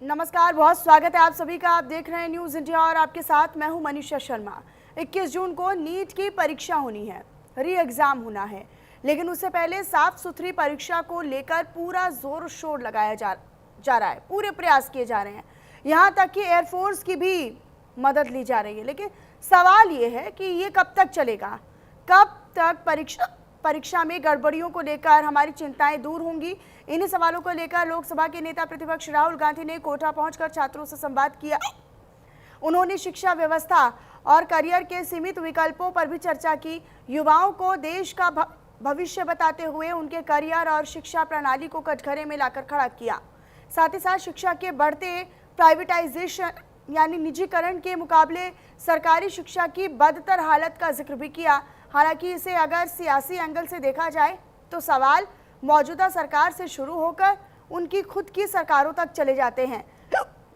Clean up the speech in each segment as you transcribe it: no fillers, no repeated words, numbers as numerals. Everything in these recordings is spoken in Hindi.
नमस्कार, बहुत स्वागत है आप सभी का। आप देख रहे हैं न्यूज़ इंडिया और आपके साथ मैं हूं मनीषा शर्मा। 21 जून को नीट की परीक्षा होनी है, री एग्जाम होना है, लेकिन उससे पहले साफ सुथरी परीक्षा को लेकर पूरा जोर शोर लगाया जा रहा है, पूरे प्रयास किए जा रहे हैं। यहाँ तक कि एयरफोर्स की भी मदद ली जा रही है। लेकिन सवाल ये है कि ये कब तक चलेगा, कब तक परीक्षा में गड़बड़ियों को लेकर हमारी चिंताएं दूर होंगी। इन्हीं सवालों को लेकर लोकसभा के नेता प्रतिपक्ष राहुल गांधी ने कोटा पहुंचकर छात्रों से संवाद किया। उन्होंने शिक्षा व्यवस्था और करियर के सीमित विकल्पों पर भी चर्चा की। युवाओं को देश का भविष्य बताते हुए उनके करियर और शिक्षा प्रणाली को कटघरे में लाकर खड़ा किया। साथ ही साथ शिक्षा के बढ़ते प्राइवेटाइजेशन यानी निजीकरण के मुकाबले सरकारी शिक्षा की बदतर हालत का जिक्र भी किया। हालांकि इसे अगर सियासी एंगल से देखा जाए तो सवाल मौजूदा सरकार से शुरू होकर उनकी खुद की सरकारों तक चले जाते हैं,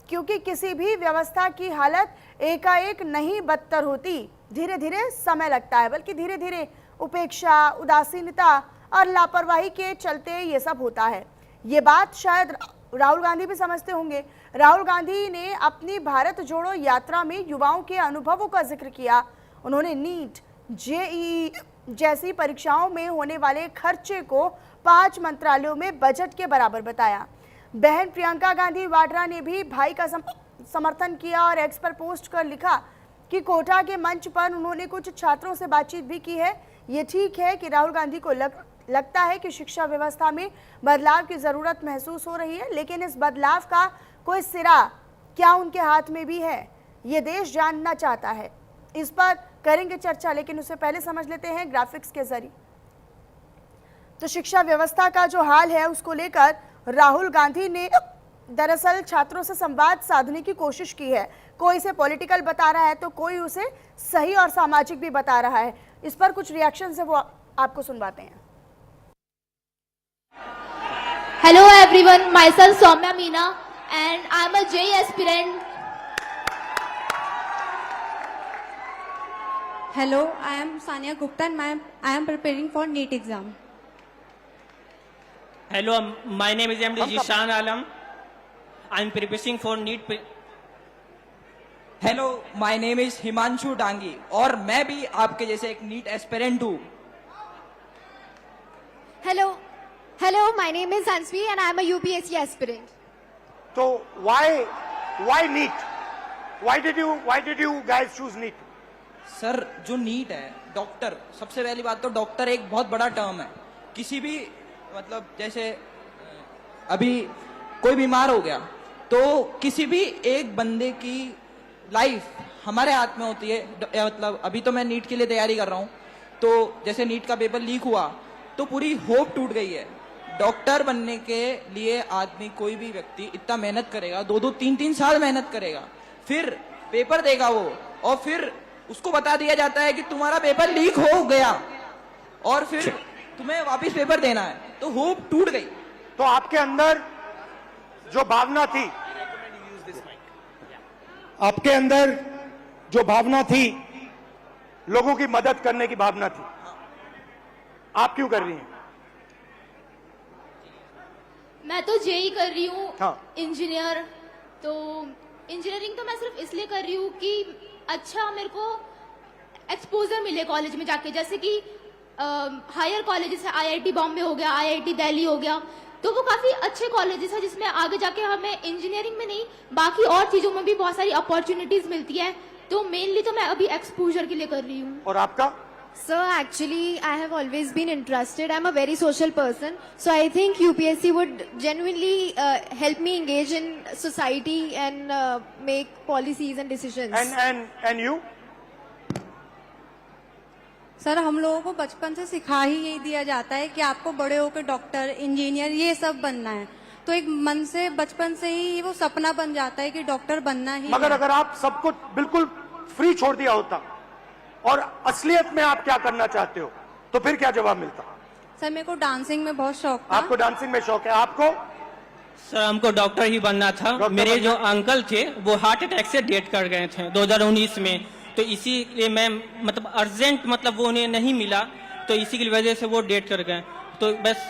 क्योंकि किसी भी व्यवस्था की हालत एकाएक नहीं बदतर होती। धीरे धीरे समय लगता है, बल्कि धीरे धीरे उपेक्षा, उदासीनता और लापरवाही के चलते ये सब होता है। ये बात शायद राहुल गांधी भी समझते होंगे। राहुल गांधी ने अपनी भारत जोड़ो यात्रा में युवाओं के अनुभवों का जिक्र किया। उन्होंने नीट, जेईई जैसी परीक्षाओं में होने वाले खर्चे को 5 मंत्रालयों में बजट के बराबर बताया। बहन प्रियंका गांधी वाड्रा ने भी भाई का समर्थन किया और एक्स पर पोस्ट कर लिखा कि कोटा के मंच पर उन्होंने कुछ छात्रों से बातचीत भी की है। ये ठीक है कि राहुल गांधी को लगता है कि शिक्षा व्यवस्था में बदलाव की ज़रूरत महसूस हो रही है, लेकिन इस बदलाव का कोई सिरा क्या उनके हाथ में भी है, ये देश जानना चाहता है। इस पर करेंगे चर्चा, लेकिन उससे पहले समझ लेते हैं ग्राफिक्स के जरिए। तो शिक्षा व्यवस्था का जो हाल है उसको लेकर राहुल गांधी ने दरअसल छात्रों से संवाद साधने की कोशिश की है। कोई इसे पॉलिटिकल बता रहा है तो कोई उसे सही और सामाजिक भी बता रहा है। इस पर कुछ रिएक्शन है, वो आपको सुनवाते हैं। Hello everyone, myself Soumya Meena and I am a JEE aspirant. Hello, I am Sania Gupta and I am preparing for NEET exam. Hello, my name is MD Jishan Alam. I am preparing for NEET. Hello, my name is Himanshu Dangi और मैं भी आपके जैसे एक नीट एस्पिरेंट हूँ। Hello, my name is Ansvi and I am a UPSC aspirant. So why NEET? Why did you guys choose NEET? Sir, जो नीट है, डॉक्टर, सबसे पहली बात तो डॉक्टर एक बहुत बड़ा टर्म है। किसी भी मतलब जैसे अभी कोई बीमार हो गया तो किसी भी एक बंदे की लाइफ हमारे हाथ में होती है। मतलब अभी तो मैं नीट के लिए तैयारी कर रहा हूँ, तो जैसे नीट का पेपर लीक हुआ तो पूरी होप टूट गई है। डॉक्टर बनने के लिए आदमी, कोई भी व्यक्ति इतना मेहनत करेगा, 2-2, 3-3 साल मेहनत करेगा, फिर पेपर देगा वो, और फिर उसको बता दिया जाता है कि तुम्हारा पेपर लीक हो गया और फिर तुम्हें वापस पेपर देना है, तो होप टूट गई। तो आपके अंदर जो भावना थी, आपके अंदर जो भावना थी, लोगों की मदद करने की भावना थी, आप क्यों कर रही हैं? मैं तो जेईई कर रही हूँ, हाँ। इंजीनियर। तो इंजीनियरिंग तो मैं सिर्फ इसलिए कर रही हूँ कि अच्छा मेरे को एक्सपोजर मिले कॉलेज में जाके, जैसे कि हायर कॉलेजेस है, आईआईटी बॉम्बे हो गया, आईआईटी दिल्ली हो गया, तो वो काफी अच्छे कॉलेजेस है जिसमें आगे जाके हमें इंजीनियरिंग में नहीं बाकी और चीजों में भी बहुत सारी अपॉर्चुनिटीज मिलती है। तो मेनली तो मैं अभी एक्सपोजर के लिए कर रही हूँ। और आपका? Sir, actually, I have always been interested. I'm a very social person, so I think UPSC would genuinely help me engage in society and make policies and decisions. And you? Sir, हम लोगों को बचपन से सिखा ही यही दिया जाता है कि आपको बड़े होकर डॉक्टर, इंजीनियर ये सब बनना है, तो एक मन से बचपन से ही वो सपना बन जाता है कि डॉक्टर बनना ही। मगर अगर आप सब कुछ बिल्कुल फ्री छोड़ दिया होता और असलियत में आप क्या करना चाहते हो तो फिर क्या जवाब मिलता? सर, मेरे को डांसिंग में बहुत शौक था। आपको डांसिंग में शौक है? आपको? सर, हमको डॉक्टर ही बनना था। मेरे जो अंकल थे वो हार्ट अटैक से डेथ कर गए थे 2019 में, तो इसीलिए मैं मतलब अर्जेंट मतलब वो उन्हें नहीं मिला, तो इसी की वजह से वो डेथ कर गए। तो बस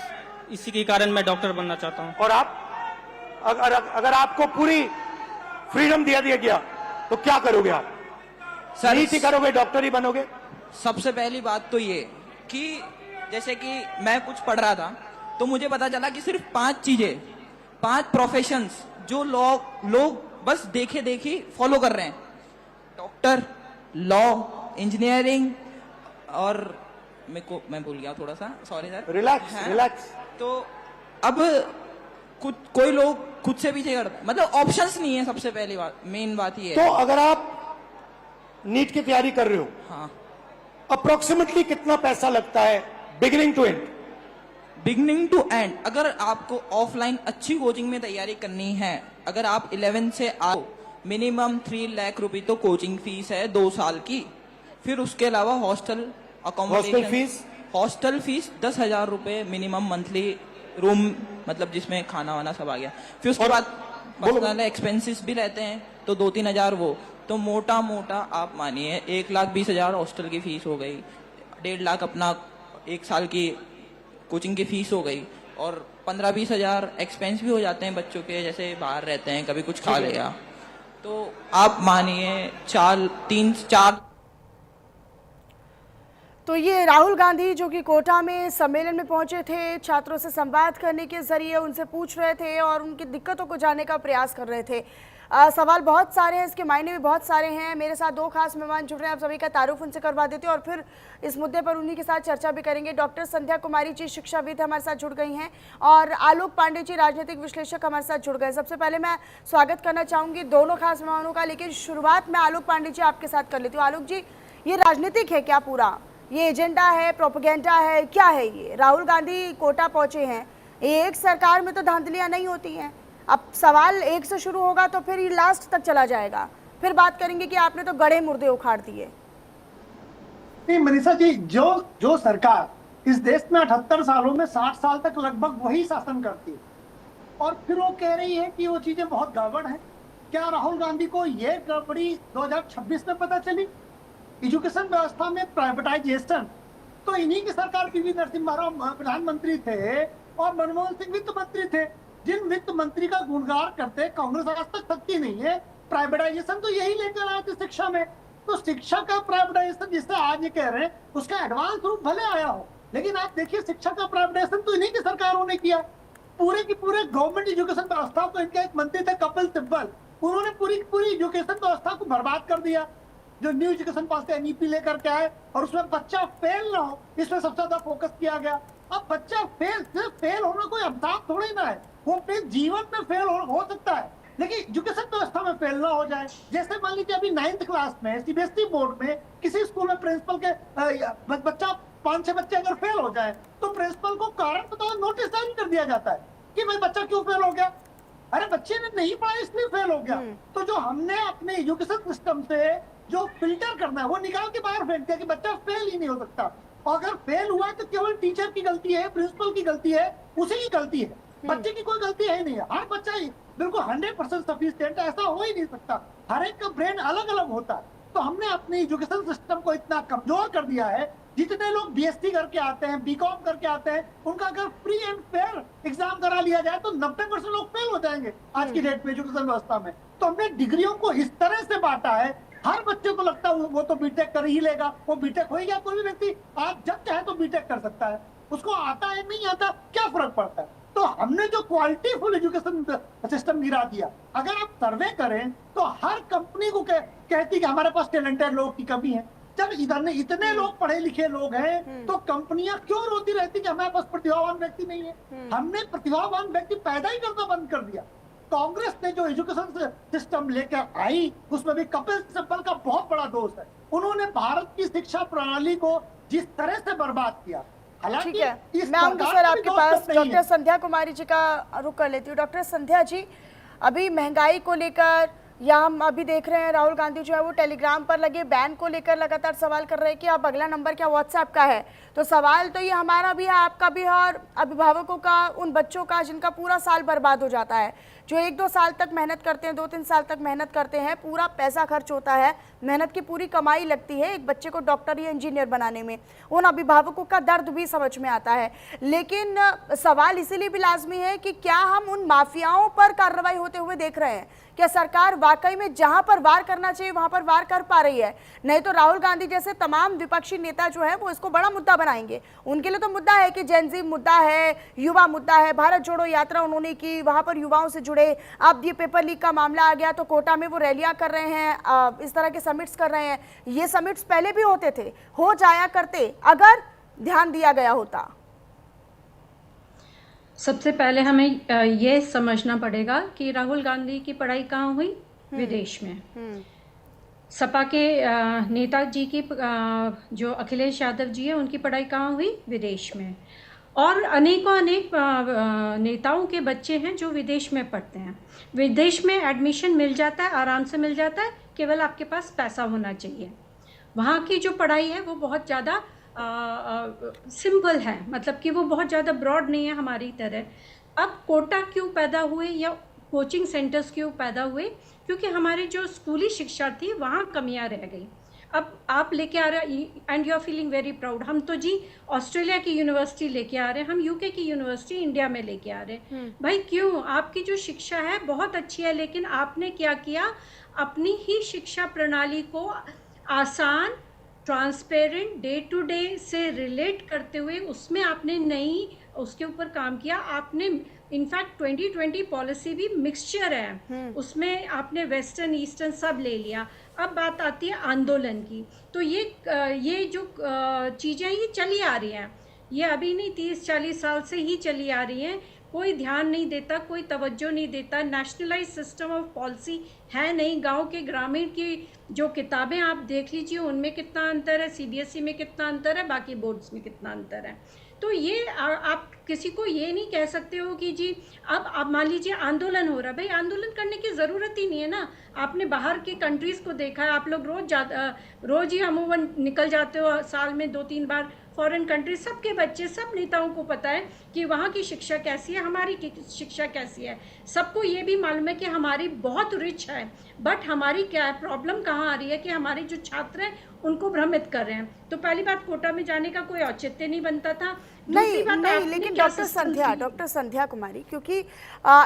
इसी के कारण मैं डॉक्टर बनना चाहता हूँ। और आप? अगर आपको पूरी फ्रीडम दिया गया तो क्या करोगे आप? सर, नीट ही करोगे, डॉक्टर ही बनोगे? सबसे पहली बात तो ये कि जैसे कि मैं कुछ पढ़ रहा था तो मुझे पता चला कि सिर्फ 5 चीजें, 5 प्रोफेशंस जो लोग बस देखे देखी फॉलो कर रहे हैं: डॉक्टर, लॉ, इंजीनियरिंग और मैं भूल गया थोड़ा सा, सॉरी सर। Relax relax. तो अब कोई लोग खुद से पीछे करते, मतलब ऑप्शंस नहीं है। सबसे पहली बात, मेन बात ये है। तो अगर आप नीट की तैयारी कर रहे हो, हाँ, अप्रोक्सीमेटली कितना पैसा लगता है beginning to end? Beginning to end, अगर आपको ऑफलाइन अच्छी कोचिंग में तैयारी करनी है, अगर आप 11 से आओ, मिनिमम 3 लाख रुपए तो कोचिंग फीस है 2 साल की। फिर उसके अलावा हॉस्टल फीस 10,000 रुपए मिनिमम मंथली, रूम मतलब जिसमें खाना वाना सब आ गया। फिर उसके बाद पर्सनल एक्सपेंसेस भी रहते हैं तो 2-3 हजार वो, तो मोटा मोटा आप मानिए 1,20,000 हॉस्टल की फीस हो गई, 1.5 लाख अपना 1 साल की कोचिंग की फीस हो गई, और 15-20 हजार एक्सपेंस भी हो जाते हैं बच्चों के, जैसे बाहर रहते हैं कभी कुछ खा लिया, तो आप मानिए 3-4। तो ये राहुल गांधी जो कि कोटा में सम्मेलन में पहुंचे थे, छात्रों से संवाद करने के जरिए उनसे पूछ रहे थे और उनकी दिक्कतों को जानने का प्रयास कर रहे थे। सवाल बहुत सारे हैं, इसके मायने भी बहुत सारे हैं। मेरे साथ 2 खास मेहमान जुड़ रहे हैं, आप सभी का तारुफ उनसे करवा देते हैं और फिर इस मुद्दे पर उन्हीं के साथ चर्चा भी करेंगे। डॉक्टर संध्या कुमारी जी शिक्षाविद हमारे साथ जुड़ गई हैं और आलोक पांडे जी राजनीतिक विश्लेषक हमारे साथ जुड़ गए। सबसे पहले मैं स्वागत करना चाहूँगी दोनों खास मेहमानों का, लेकिन शुरुआत में आलोक पांडे जी आपके साथ कर लेती हूँ। आलोक जी, ये राजनीतिक है क्या पूरा? ये एजेंडा है, प्रोपेगेंडा है, क्या है ये? राहुल गांधी कोटा पहुंचे हैं, एक सरकार में तो धांधलियां नहीं होती हैं। अब सवाल एक से शुरू होगा तो फिर ये लास्ट तक चला जाएगा, फिर बात करेंगे कि आपने तो गड़े मुर्दे उखाड़ दिए। नहीं मनीषा जी, जो सरकार इस देश में 78 सालों में 60 साल तक लगभग वही शासन करती है और फिर वो कह रही है कि वो चीजें बहुत गड़बड़ है। क्या राहुल गांधी को ये गड़बड़ी 2026 में पता चली? एजुकेशन व्यवस्था में प्राइवेटाइजेशन तो इन्हीं की सरकार, पीवी नरसिम्हा राव प्रधानमंत्री थे और मनमोहन सिंह वित्त मंत्री थे। जिन वित्त मंत्री का गुणगान करते कांग्रेस आज तक थकती नहीं है। प्राइवेटाइजेशन तो यही लेकर आए थे शिक्षा में, तो शिक्षा का प्राइवेटाइजेशन जिससे आज ये कह रहे हैं उसका एडवांस रूप भले आया हो, लेकिन आप देखिए शिक्षा का प्राइवेटाइजेशन तो इन्हीं की सरकारों ने किया। पूरे की पूरे गवर्नमेंट एजुकेशन व्यवस्था को, इनके एक मंत्री थे कपिल सिब्बल, उन्होंने पूरी एजुकेशन व्यवस्था को बर्बाद कर दिया। जो न्यू एजुकेशन पॉलिसी एनईपी लेकर के आए और उसमें बच्चा फेल ना हो, इसमें सबसे ज्यादा फोकस किया गया। अब बच्चा सिर्फ फेल होना कोई अभिशाप थोड़ी ना है, वो अपने जीवन में फेल हो सकता है, लेकिन एजुकेशन व्यवस्था में फेल ना हो जाए। जैसे मान लीजिए अभी 9th क्लास में सीबीएसई बोर्ड में किसी स्कूल में प्रिंसिपल के बच्चा 5-6 बच्चे अगर फेल हो जाए तो प्रिंसिपल को कारण बताओ नोटिस जारी कर दिया जाता है कि भाई बच्चा क्यों फेल हो गया, अरे बच्चे ने नहीं पढ़ा इसलिए फेल हो गया। तो जो हमने अपने एजुकेशन सिस्टम से जो फिल्टर करना है वो निकाल के बाहर फेंक दिया कि बच्चा फेल ही नहीं हो सकता, और अगर फेल हुआ तो केवल टीचर की गलती है, प्रिंसिपल की गलती है, उसी की गलती है, बच्चे की कोई गलती है नहीं है। हर बच्चा ही बिल्कुल 100% सफिशिएंट ऐसा हो ही नहीं सकता, हर एक का ब्रेन अलग अलग होता है। तो हमने अपने एजुकेशन सिस्टम को इतना कमजोर कर दिया है, जितने लोग बीएससी करके आते हैं, बीकॉम करके आते हैं, उनका अगर फ्री एंड फेयर एग्जाम करा लिया जाए तो 90% लोग फेल हो जाएंगे आज की डेट में एजुकेशन व्यवस्था में। तो हमने डिग्रियों को इस तरह से बांटा है, हर बच्चे को लगता है वो तो बीटेक कर ही लेगा, वो बीटेक हो ही गया। कोई भी व्यक्ति आज जब चाहे तो बीटेक कर सकता है, उसको आता है नहीं आता क्या फर्क पड़ता है। तो हमने जो क्वालिटीफुल एजुकेशन सिस्टम गिरा दिया। अगर आप सर्वे करें तो हर कंपनी को कहती कि हमारे पास टैलेंटेड लोग की कमी है। जब इतने लोग पढ़े लिखे लोग हैं तो कंपनियां क्यों रोती रहती कि हमारे पास प्रतिभावान व्यक्ति नहीं है। हमने प्रतिभावान व्यक्ति पैदा ही करना बंद कर दिया। कांग्रेस ने जो एजुकेशन सिस्टम लेकर आई उसमें भी कपिल सिब्बल का बहुत बड़ा दोष है। उन्होंने भारत की शिक्षा प्रणाली को जिस तरह से बर्बाद किया। ठीक है, मैं आऊंगी सर आपके पास। डॉक्टर संध्या कुमारी जी का रुख कर लेती हूँ। डॉक्टर संध्या जी, अभी महंगाई को लेकर या हम अभी देख रहे हैं राहुल गांधी जो है वो टेलीग्राम पर लगे बैन को लेकर लगातार सवाल कर रहे हैं कि अब अगला नंबर क्या व्हाट्सएप का है। तो सवाल तो ये हमारा भी है, आपका भी है और अभिभावकों का, उन बच्चों का जिनका पूरा साल बर्बाद हो जाता है। जो 1-2 साल तक मेहनत करते हैं, 2-3 साल तक मेहनत करते हैं, पूरा पैसा खर्च होता है, मेहनत की पूरी कमाई लगती है एक बच्चे को डॉक्टर या इंजीनियर बनाने में। उन अभिभावकों का दर्द भी समझ में आता है। लेकिन सवाल इसीलिए भी लाजमी है कि क्या हम उन माफियाओं पर कार्रवाई होते हुए देख रहे हैं? क्या सरकार वाकई में जहां पर वार करना चाहिए वहां पर वार कर पा रही है? नहीं तो राहुल गांधी जैसे तमाम विपक्षी नेता जो है वो इसको बड़ा मुद्दा बनाएंगे। उनके लिए तो मुद्दा है कि जेनजी मुद्दा है, युवा मुद्दा है, भारत जोड़ो यात्रा उन्होंने की, वहां पर युवाओं से जुड़े। अब ये पेपर लीक का मामला आ गया तो कोटा में वो रैलियां कर रहे हैं, इस तरह के समिट्स कर रहे हैं। ये समिट्स पहले भी होते थे, हो जाया करते अगर ध्यान दिया गया होता। सबसे पहले हमें ये समझना पड़ेगा कि राहुल गांधी की पढ़ाई कहाँ हुई? विदेश में। सपा के नेताजी की जो अखिलेश यादव जी है उनकी पढ़ाई कहाँ हुई? विदेश में। और अनेकों अनेक नेताओं के बच्चे हैं जो विदेश में पढ़ते हैं। विदेश में एडमिशन मिल जाता है, आराम से मिल जाता है, केवल आपके पास पैसा होना चाहिए। वहाँ की जो पढ़ाई है वो बहुत ज़्यादा सिंपल है, मतलब कि वो बहुत ज़्यादा ब्रॉड नहीं है हमारी तरह। अब कोटा क्यों पैदा हुए या कोचिंग सेंटर्स क्यों पैदा हुए? क्योंकि हमारी जो स्कूली शिक्षा थी वहाँ कमियाँ रह गई। अब आप लेके आ रहे and you are feeling very proud. हम तो जी ऑस्ट्रेलिया की यूनिवर्सिटी लेके आ रहे हैं, हम यूके की यूनिवर्सिटी इंडिया में लेके आ रहे हैं। भाई क्यों? आपकी जो शिक्षा है बहुत अच्छी है, लेकिन आपने क्या किया? अपनी ही शिक्षा प्रणाली को आसान, ट्रांसपेरेंट, डे टू डे से रिलेट करते हुए उसमें आपने उसके ऊपर काम किया। आपने इनफैक्ट 2020 पॉलिसी भी मिक्सचर है, उसमें आपने वेस्टर्न ईस्टर्न सब ले लिया। अब बात आती है आंदोलन की, तो ये जो चीज़ें ये चली आ रही हैं, ये अभी नहीं 30-40 साल से ही चली आ रही हैं। कोई ध्यान नहीं देता, कोई तवज्जो नहीं देता। नेशनलाइज सिस्टम ऑफ पॉलिसी है नहीं। गांव के ग्रामीण की जो किताबें आप देख लीजिए उनमें कितना अंतर है, सीबीएसई में कितना अंतर है, बाकी बोर्ड्स में कितना अंतर है। तो ये आप किसी को ये नहीं कह सकते हो कि जी अब मान लीजिए आंदोलन हो रहा है। भाई आंदोलन करने की ज़रूरत ही नहीं है ना। आपने बाहर के कंट्रीज़ को देखा है, आप लोग रोज़ ही अमूमन निकल जाते हो साल में 2-3 बार फॉरेन कंट्री। सबके बच्चे, सब नेताओं को पता है कि वहाँ की शिक्षा कैसी है, हमारी शिक्षा कैसी है। सबको ये भी मालूम है कि हमारी बहुत रिच है, बट हमारी क्या प्रॉब्लम कहाँ आ रही है कि हमारे जो छात्र हैं उनको भ्रमित कर रहे हैं। तो पहली बात, कोटा में जाने का कोई औचित्य नहीं बनता था। नहीं, लेकिन डॉक्टर संध्या कुमारी, क्योंकि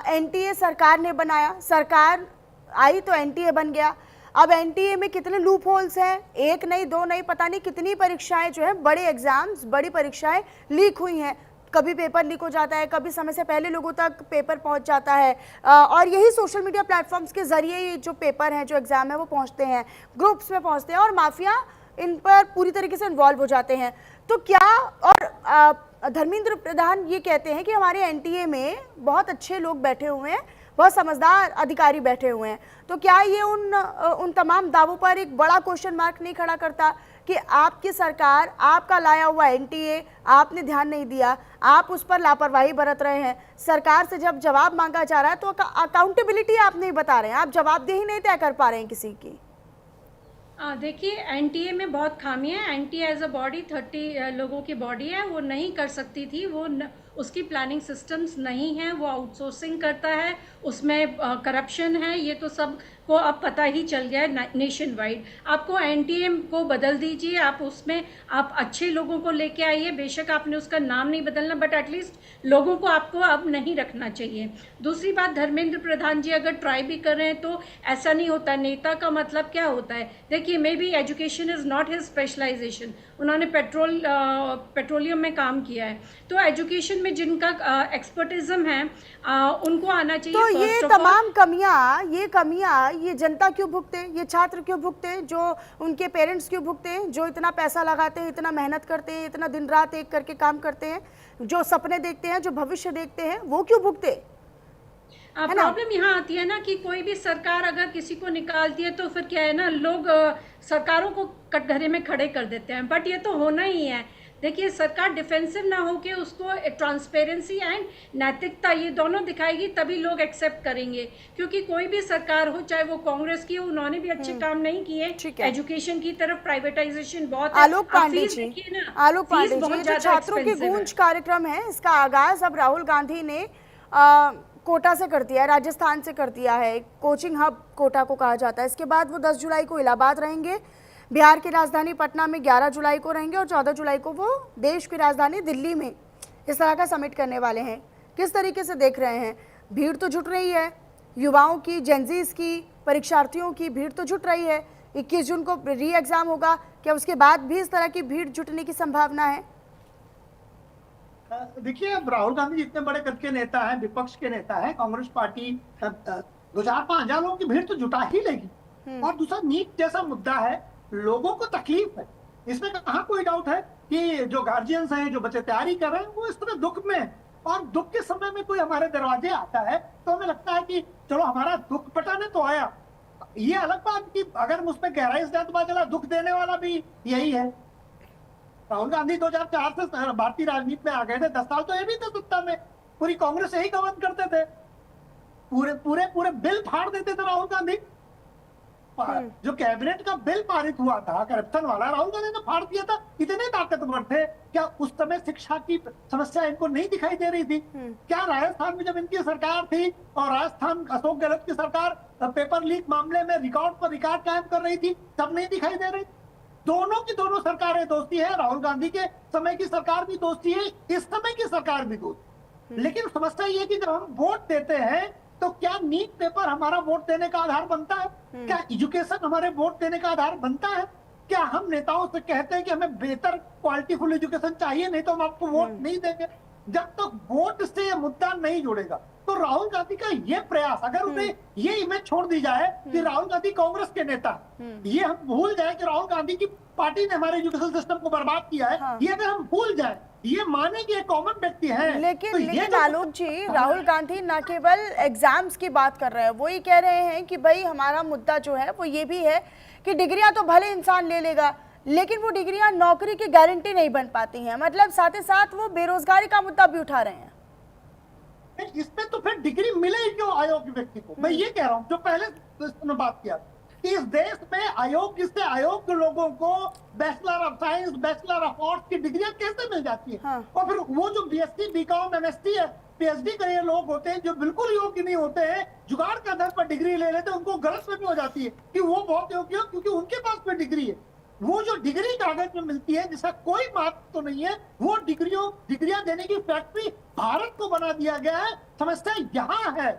एनटीए सरकार ने बनाया, सरकार आई तो एनटीए बन गया। अब एनटीए में कितने लूप होल्स हैं, 1 नहीं 2 नहीं, पता नहीं कितनी परीक्षाएं जो है, बड़े एग्जाम्स, बड़ी परीक्षाएं लीक हुई हैं। कभी पेपर लीक हो जाता है, कभी समय से पहले लोगों तक पेपर पहुंच जाता है, और यही सोशल मीडिया प्लेटफॉर्म्स के जरिए ये जो पेपर हैं, जो एग्जाम है वो पहुंचते हैं, ग्रुप्स में पहुंचते हैं, और माफिया इन पर पूरी तरीके से इन्वॉल्व हो जाते हैं। तो क्या, और धर्मेंद्र प्रधान ये कहते हैं कि हमारे एनटीए में बहुत अच्छे लोग बैठे हुए हैं, बहुत समझदार अधिकारी बैठे हुए हैं। तो क्या ये उन तमाम दावों पर एक बड़ा क्वेश्चन मार्क नहीं खड़ा करता कि आपकी सरकार, आपका लाया हुआ एनटीए, आपने ध्यान नहीं दिया, आप उस पर लापरवाही बरत रहे हैं। सरकार से जब जवाब मांगा जा रहा है तो अकाउंटेबिलिटी आप नहीं बता रहे हैं, आप जवाबदेही नहीं तय कर पा रहे हैं किसी की। देखिए एनटीए में बहुत खामी है। एनटीए एज अ बॉडी 30 लोगों की बॉडी है, वो नहीं कर सकती थी, उसकी प्लानिंग सिस्टम्स नहीं है, वो आउटसोर्सिंग करता है, उसमें करप्शन है। ये तो सब को अब पता ही चल गया है नेशन वाइड। आपको एनटीए को बदल दीजिए, आप उसमें आप अच्छे लोगों को लेके आइए। बेशक आपने उसका नाम नहीं बदलना, बट एटलीस्ट लोगों को आपको अब नहीं रखना चाहिए। दूसरी बात, धर्मेंद्र प्रधान जी अगर ट्राई भी कर रहे हैं तो ऐसा नहीं होता। नेता का मतलब क्या होता है? देखिए, maybe education is not his specialisation. उन्होंने पेट्रोलियम में काम किया है, तो एजुकेशन में जिनका एक्सपर्टिज्म है उनको आना चाहिए। तो ये तमाम कमियां ये जनता क्यों भुगते, ये छात्र क्यों भुगते, जो उनके पेरेंट्स क्यों भुगते, जो इतना पैसा लगाते हैं, इतना मेहनत करते हैं, इतना दिन रात एक करके काम करते हैं, जो सपने देखते हैं, जो भविष्य देखते हैं, वो क्यों भुगते? प्रॉब्लम यहाँ आती है ना कि कोई भी सरकार अगर किसी को निकालती है तो फिर क्या है ना, लोग सरकारों को कटघरे में खड़े कर देते हैं, बट ये तो होना ही है। देखिए, सरकार डिफेंसिव ना होके उसको ट्रांसपेरेंसी एंड नैतिकता ये दोनों दिखाएगी, तभी लोग एक्सेप्ट करेंगे। क्योंकि कोई भी सरकार हो, चाहे वो कांग्रेस की हो, उन्होंने भी अच्छे काम नहीं किए। एजुकेशन की तरफ प्राइवेटाइजेशन बहुत है। आलोक पांडे जी, जो छात्रों की गूंज कार्यक्रम है, इसका आगाज अब राहुल गांधी ने कोटा से कर दिया है, राजस्थान से कर दिया है, कोचिंग हब कोटा को कहा जाता है। इसके बाद वो 10 जुलाई को इलाहाबाद रहेंगे, बिहार की राजधानी पटना में 11 जुलाई को रहेंगे और 14 जुलाई को वो देश की राजधानी दिल्ली में इस तरह का समिट करने वाले हैं। किस तरीके से देख रहे हैं? भीड़ तो जुट रही है, युवाओं की, जेनजीज की, परीक्षार्थियों की भीड़ तो जुट रही है। 21 जून को री एग्जाम होगा, क्या उसके बाद भी इस तरह की भीड़ जुटने की संभावना है? देखिए, अब राहुल गांधी जितने बड़े कद के नेता हैं, विपक्ष के नेता हैं, कांग्रेस पार्टी 2-4-5 लोगों की भीड़ तो जुटा ही लेगी। और दूसरा, नीट जैसा मुद्दा है, लोगों को तकलीफ है, इसमें कहाँ कोई डाउट है कि जो गार्जियंस हैं, जो बच्चे तैयारी कर रहे हैं, वो इस तरह दुख में, और दुख के समय में कोई हमारे दरवाजे आता है तो हमें लगता है कि चलो हमारा दुख पटाने तो आया। ये अलग बात कि अगर हम उसमें गहराई से जाए तो पता चला दुख देने वाला भी यही है। राहुल गांधी 2004 से भारतीय राजनीति में आ गए थे, 10 साल तो ये भी थे सत्ता में, पूरी कांग्रेस यही गवर्न करते थे, पूरे बिल फाड़ देते थे राहुल गांधी। जो कैबिनेट का बिल पारित हुआ था करप्शन वाला, राहुल गांधी ने फाड़ दिया था। इतने ताकतवर थे, क्या उस समय शिक्षा की समस्या इनको नहीं दिखाई दे रही थी? क्या राजस्थान में जब इनकी सरकार थी और राजस्थान अशोक गहलोत की सरकार पेपर लीक मामले में रिकॉर्ड पर रिकॉर्ड कायम कर रही थी, तब नहीं दिखाई दे रही? दोनों की दोनों सरकारें दोस्ती है, राहुल गांधी के समय की सरकार भी दोस्ती है, इस समय की सरकार भी दोस्ती। लेकिन समस्या ये कि जब हम वोट देते हैं तो क्या नीट पेपर हमारा वोट देने का आधार बनता है? क्या एजुकेशन हमारे वोट देने का आधार बनता है? क्या हम नेताओं से कहते हैं कि हमें बेहतर क्वालिटीफुल एजुकेशन चाहिए, नहीं तो हम आपको वोट नहीं देंगे? जब तक वोट से ये मुद्दा नहीं जुड़ेगा तो राहुल गांधी का ये प्रयास, अगर उन्हें ये इमेज छोड़ दी जाए कि राहुल गांधी कांग्रेस के नेता, ये हम भूल जाए कि राहुल गांधी की पार्टी ने हमारे एजुकेशन सिस्टम को बर्बाद किया है, ये अगर हम भूल जाए, ये माने कि एक कॉमन व्यक्ति है। लेकिन आलोक जी, राहुल गांधी न केवल एग्जाम्स की बात कर रहे हैं, वो ही कह रहे हैं कि भाई हमारा मुद्दा जो है वो ये भी है कि डिग्रियां तो भले इंसान ले लेगा, लेकिन वो डिग्रियां नौकरी की गारंटी नहीं बन पाती हैं। मतलब साथ ही साथ वो बेरोजगारी का मुद्दा भी उठा रहे हैं। इसमें तो फिर डिग्री मिले क्यों अयोग्य व्यक्ति को? मैं ये कह रहा हूँ, जो पहले बात किया, इस देश में अयोग्य से अयोग्य लोगों को bachelor of science, bachelor of arts की डिग्रियां कैसे मिल जाती है? और फिर वो जो बीएससी, बीकॉम, एमएससी है, पीएचडी करे लोग होते हैं जो बिल्कुल योग्य नहीं होते हैं, जुगाड़ के आधार पर डिग्री ले लेते हैं, उनको गलतफहमी हो जाती है कि वो बहुत योग्य हो क्योंकि उनके पास में डिग्री है। वो जो डिग्री कागज में मिलती है जिसका कोई महत्व तो नहीं है, वो डिग्रियां देने की फैक्ट्री भारत को बना दिया गया है। समस्या यहाँ है,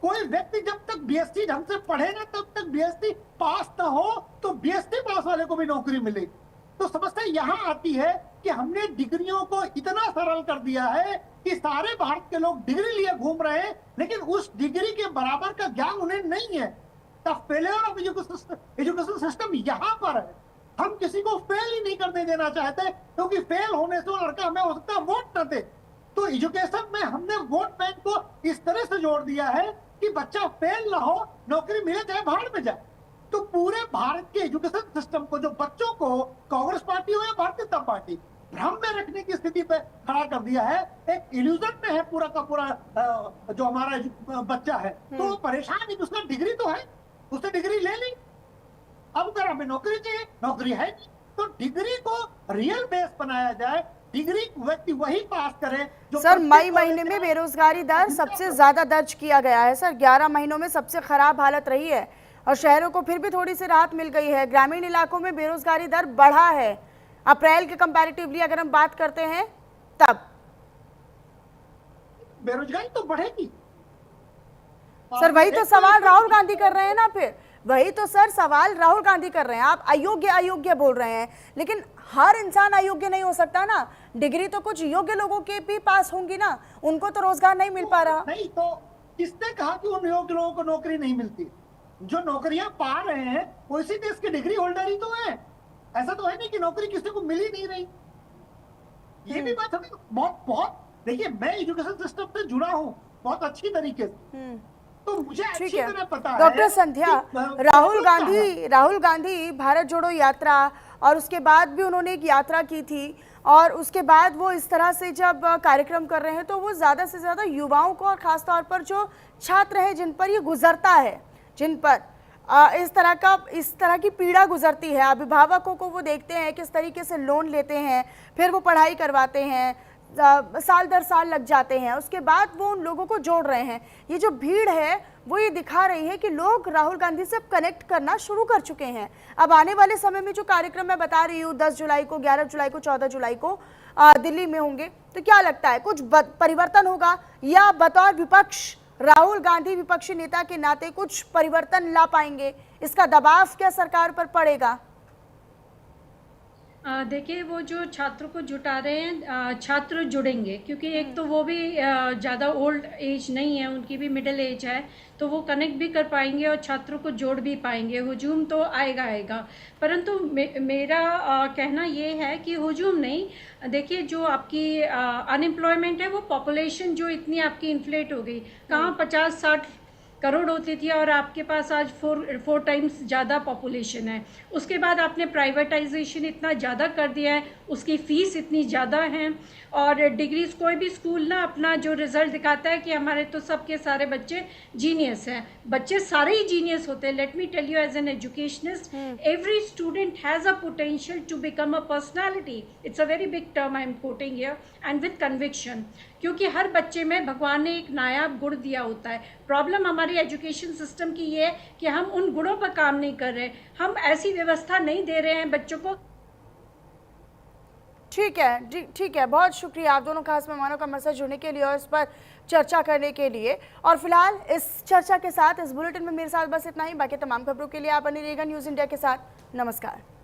कोई व्यक्ति जब तक बीएससी ढंग से पढ़े ना, तब तक बीएससी पास ना हो तो बीएससी पास वाले को भी नौकरी मिलेगी। तो समस्या यहाँ आती है कि हमने डिग्रियों को इतना सरल कर दिया है कि सारे भारत के लोग डिग्री लिए घूम रहे हैं, लेकिन उस डिग्री के बराबर का ज्ञान उन्हें नहीं है। The failure of education system यहाँ पर है। हम किसी को फेल ही नहीं करने देना चाहते, क्योंकि फेल होने से वो लड़का हमें हो सकता है वोट न दे। तो एजुकेशन में हमने वोट बैंक को इस तरह से जोड़ दिया है कि बच्चा फेल ना हो, नौकरी मिले चाहे भाड़ में जाए। तो पूरे भारत के एजुकेशन सिस्टम को, जो बच्चों को कांग्रेस पार्टी हो या भारतीय जनता पार्टी, भ्रम में रखने की स्थिति पे खड़ा कर दिया है। एक इल्यूजन में है पूरा का पूरा जो हमारा बच्चा है, तो परेशान है। उसका डिग्री तो है, उसने डिग्री ले ली, अब अगर हमें नौकरी चाहिए, नौकरी है नहीं, तो डिग्री को रियल बेस बनाया जाए। डिग्री व्यक्ति वही पास करे जो सर मई महीने में बेरोजगारी दर सबसे ज्यादा दर्ज किया गया है सर, 11 महीनों में सबसे खराब हालत रही है और शहरों को फिर भी थोड़ी सी राहत मिल गई है। ग्रामीण इलाकों में बेरोजगारी दर बढ़ा है अप्रैल के कंपैरेटिवली अगर हम बात करते हैं तब। बेरोजगारी तो बढ़ेगी सर, वही तो सवाल राहुल गांधी कर रहे हैं ना, फिर वही तो सर सवाल राहुल गांधी कर रहे हैं। आप अयोग्य बोल रहे हैं, लेकिन हर इंसान अयोग्य नहीं हो सकता ना। डिग्री तो कुछ योग्य लोगों के भी पास होंगी ना, उनको तो रोजगार नहीं मिल पा रहा। नहीं तो किसने कहा कि उन योग्य लोगों को नौकरी नहीं मिलती? जो नौकरियां पा रहे हैं वो इसी देश के डिग्री होल्डर ही तो है। ऐसा तो है नहीं कि नौकरी किसी को मिल ही नहीं रही। ये भी बात हमें बहुत देखिए, मैं एजुकेशन सिस्टम से जुड़ा हूँ बहुत अच्छी तरीके से, तो मुझे अच्छी तरह पता है। डॉक्टर संध्या, राहुल गांधी भारत जोड़ो यात्रा और उसके बाद भी उन्होंने एक यात्रा की थी और उसके बाद वो इस तरह से जब कार्यक्रम कर रहे हैं तो वो ज़्यादा से ज़्यादा युवाओं को और ख़ास तौर पर जो छात्र हैं जिन पर ये गुजरता है, जिन पर इस तरह की पीड़ा गुजरती है, अभिभावकों को वो देखते हैं किस तरीके से लोन लेते हैं, फिर वो पढ़ाई करवाते हैं, साल दर साल लग जाते हैं, उसके बाद वो उन लोगों को जोड़ रहे हैं। ये जो भीड़ है वो ये दिखा रही है कि लोग राहुल गांधी से कनेक्ट करना शुरू कर चुके हैं। अब आने वाले समय में जो कार्यक्रम मैं बता रही हूँ 10 जुलाई को, 11 जुलाई को, 14 जुलाई को दिल्ली में होंगे, तो क्या लगता है कुछ परिवर्तन होगा, या बतौर विपक्ष राहुल गांधी विपक्षी नेता के नाते कुछ परिवर्तन ला पाएंगे? इसका दबाव क्या सरकार पर पड़ेगा? देखिए, वो जो छात्रों को जुटा रहे हैं, छात्र जुड़ेंगे क्योंकि एक तो वो भी ज़्यादा ओल्ड एज नहीं है, उनकी भी मिडिल एज है, तो वो कनेक्ट भी कर पाएंगे और छात्रों को जोड़ भी पाएंगे। हुजूम तो आएगा, परंतु मेरा कहना ये है कि हुजूम नहीं, देखिए जो आपकी अनएम्प्लॉयमेंट है वो पॉपुलेशन जो इतनी आपकी इन्फ्लेट हो गई, कहाँ 50-60 करोड़ होती थी और आपके पास आज 4 टाइम्स ज़्यादा पॉपुलेशन है। उसके बाद आपने प्राइवेटाइजेशन इतना ज़्यादा कर दिया है, उसकी फ़ीस इतनी ज़्यादा है, और डिग्रीज कोई भी स्कूल ना अपना जो रिज़ल्ट दिखाता है कि हमारे तो सबके सारे बच्चे जीनियस हैं, बच्चे सारे ही जीनियस होते हैं। Let me tell you as an educationist, every student has a potential to become a personality. It's a very big term I am quoting here, and with conviction, क्योंकि हर बच्चे में भगवान ने एक नायाब गुण दिया होता है। प्रॉब्लम हमारी एजुकेशन सिस्टम की ये है कि हम उन गुणों पर काम नहीं कर रहे, हम ऐसी व्यवस्था नहीं दे रहे हैं बच्चों को। ठीक है, बहुत शुक्रिया आप दोनों खास मेहमानों का हमारे साथ जुड़ने के लिए और इस पर चर्चा करने के लिए। और फिलहाल इस चर्चा के साथ इस बुलेटिन में मेरे साथ बस इतना ही। बाकी तमाम खबरों के लिए आप बने रहिएगा न्यूज़ इंडिया के साथ। नमस्कार।